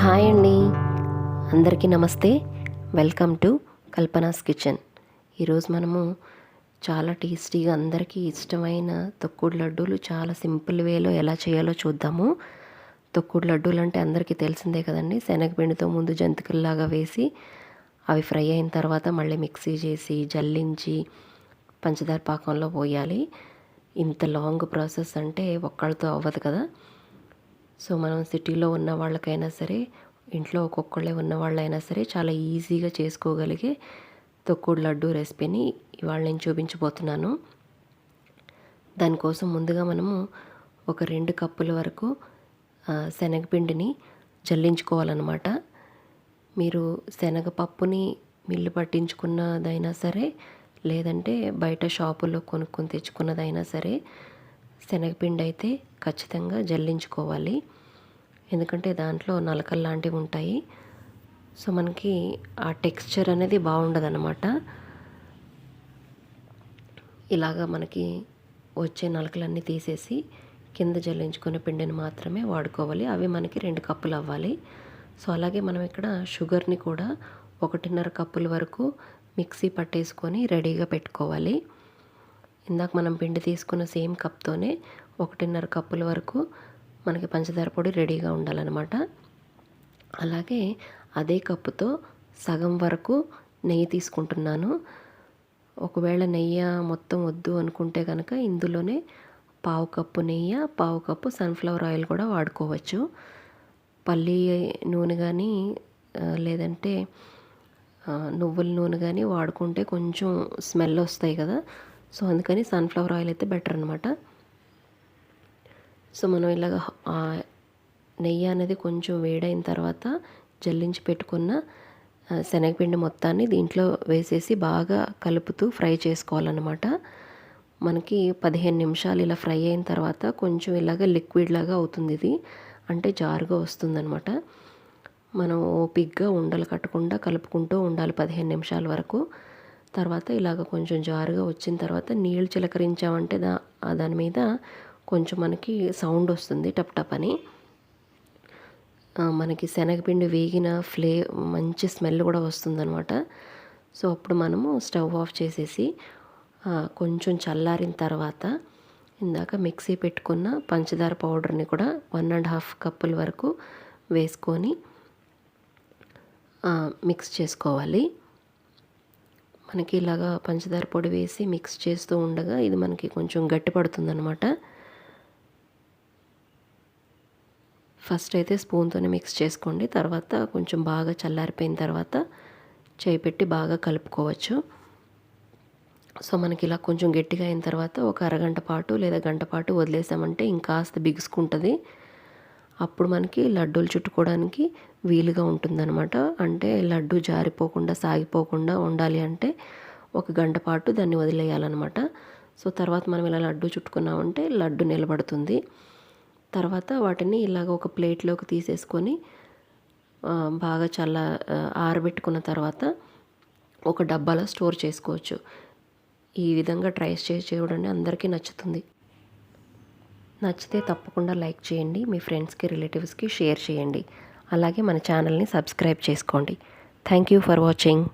Hi అండి, అందరికీ నమస్తే. Welcome to Kalpana's kitchen. ఈరోజు మనము చాలా టేస్టీగా అందరికీ ఇష్టమైన తొక్కుడు లడ్డూలు చాలా సింపుల్ వేలో ఎలా చేయాలో చూద్దాము. తొక్కుడు లడ్డూలు అంటే అందరికీ తెలిసిందే కదండి. శనగపిండితో ముందు జంతికల్లాగా వేసి అవి ఫ్రై అయిన తర్వాత మళ్ళీ మిక్సీ చేసి జల్లించి పంచదార పాకంలో పోయాలి. ఇంత లాంగ్ ప్రాసెస్ అంటే ఒక్కళ్ళతో అవ్వదు కదా. సో మనం సిటీలో ఉన్న వాళ్ళకైనా సరే, ఇంట్లో ఒక్కొక్కళ్ళే ఉన్న వాళ్ళైనా సరే చాలా ఈజీగా చేసుకోగలిగే తొక్కుడు లడ్డు రెసిపీని ఇవాళ నేను చూపించబోతున్నాను. దానికోసం ముందుగా మనము ఒక 2 కప్పుల వరకు శనగపిండిని జల్లించుకోవాలన్నమాట. మీరు శనగపప్పుని మిల్లు పట్టించుకున్నదైనా సరే, లేదంటే బయట షాపుల్లో కొనుక్కొని తెచ్చుకున్నదైనా సరే, శనగపిండి అయితే ఖచ్చితంగా జల్లించుకోవాలి. ఎందుకంటే దాంట్లో నలకలు లాంటివి ఉంటాయి. సో మనకి ఆ టెక్స్చర్ అనేది బాగుండదన్నమాట. ఇలాగా మనకి వచ్చే నలకలన్నీ తీసేసి కింద జల్లించుకునే పిండిని మాత్రమే వాడుకోవాలి. అవి మనకి 2 కప్పులు అవ్వాలి. సో అలాగే మనం ఇక్కడ షుగర్ని కూడా 1.5 కప్పుల వరకు మిక్సీ పట్టేసుకొని రెడీగా పెట్టుకోవాలి. ఇందాక మనం పిండి తీసుకున్న సేమ్ కప్తోనే 1.5 కప్పుల వరకు మనకి పంచదార పొడి రెడీగా ఉండాలన్నమాట. అలాగే అదే కప్పుతో సగం వరకు నెయ్యి తీసుకుంటున్నాను. ఒకవేళ నెయ్యి మొత్తం వద్దు అనుకుంటే కనుక ఇందులోనే 1/2 కప్పు నెయ్యి, 1/2 కప్పు సన్ఫ్లవర్ ఆయిల్ కూడా వాడుకోవచ్చు. పల్లి నూనె కానీ లేదంటే నువ్వుల నూనె కానీ వాడుకుంటే కొంచెం స్మెల్ వస్తాయి కదా. సో అందుకని సన్ఫ్లవర్ ఆయిల్ అయితే బెటర్ అనమాట. సో మనం ఇలాగ నెయ్యి అనేది కొంచెం వేడైన తర్వాత జల్లించి పెట్టుకున్న శనగపిండి మొత్తాన్ని దీంట్లో వేసేసి బాగా కలుపుతూ ఫ్రై చేసుకోవాలన్నమాట. మనకి 15 నిమిషాలు ఇలా ఫ్రై అయిన తర్వాత కొంచెం ఇలాగ లిక్విడ్ లాగా అవుతుంది. ఇది అంటే జారుగా వస్తుందన్నమాట. మనం ఓపిక్గా ఉండలు కట్టకుండా కలుపుకుంటూ ఉండాలి 15 నిమిషాల వరకు. తర్వాత ఇలాగ కొంచెం జారుగా వచ్చిన తర్వాత నీళ్ళు చిలకరించామంటే దాని మీద కొంచెం మనకి సౌండ్ వస్తుంది, టప్ టప్ అని. మనకి శనగపిండి వేగిన మంచి స్మెల్ కూడా వస్తుందన్నమాట. సో అప్పుడు మనము స్టవ్ ఆఫ్ చేసేసి కొంచెం చల్లారిన తర్వాత ఇందాక మిక్సీ పెట్టుకున్న పంచదార పౌడర్ని కూడా 1.5 కప్పుల వరకు వేసుకొని మిక్స్ చేసుకోవాలి. మనకి ఇలాగా పంచదార పొడి వేసి మిక్స్ చేస్తూ ఉండగా ఇది మనకి కొంచెం గట్టి పడుతుందన్నమాట. ఫస్ట్ అయితే స్పూన్తోనే మిక్స్ చేసుకోండి. తర్వాత కొంచెం బాగా చల్లారిపోయిన తర్వాత చేయి పెట్టి బాగా కలుపుకోవచ్చు. సో మనకి ఇలా కొంచెం గట్టిగా అయిన తర్వాత ఒక అరగంట పాటు లేదా గంట పాటు వదిలేసామంటే ఇంకాస్త బిగుసుకుంటుంది. అప్పుడు మనకి లడ్డూలు చుట్టుకోవడానికి వీలుగా ఉంటుందన్నమాట. అంటే లడ్డు జారిపోకుండా సాగిపోకుండా ఉండాలి అంటే ఒక గంట పాటు దాన్ని వదిలేయాలన్నమాట. సో తర్వాత మనం ఇలా లడ్డు చుట్టుకున్నామంటే లడ్డు నిలబడుతుంది. తర్వాత వాటిని ఇలాగ ఒక ప్లేట్లోకి తీసేసుకొని బాగా ఆరబెట్టుకున్న తర్వాత ఒక డబ్బాలో స్టోర్ చేసుకోవచ్చు. ఈ విధంగా ట్రై చేసి చూడండి, అందరికీ నచ్చుతుంది. నచ్చితే తప్పకుండా లైక్ చేయండి, మీ ఫ్రెండ్స్కి రిలేటివ్స్కి షేర్ చేయండి. అలాగే మన ఛానల్ని సబ్స్క్రైబ్ చేసుకోండి. Thank you for watching.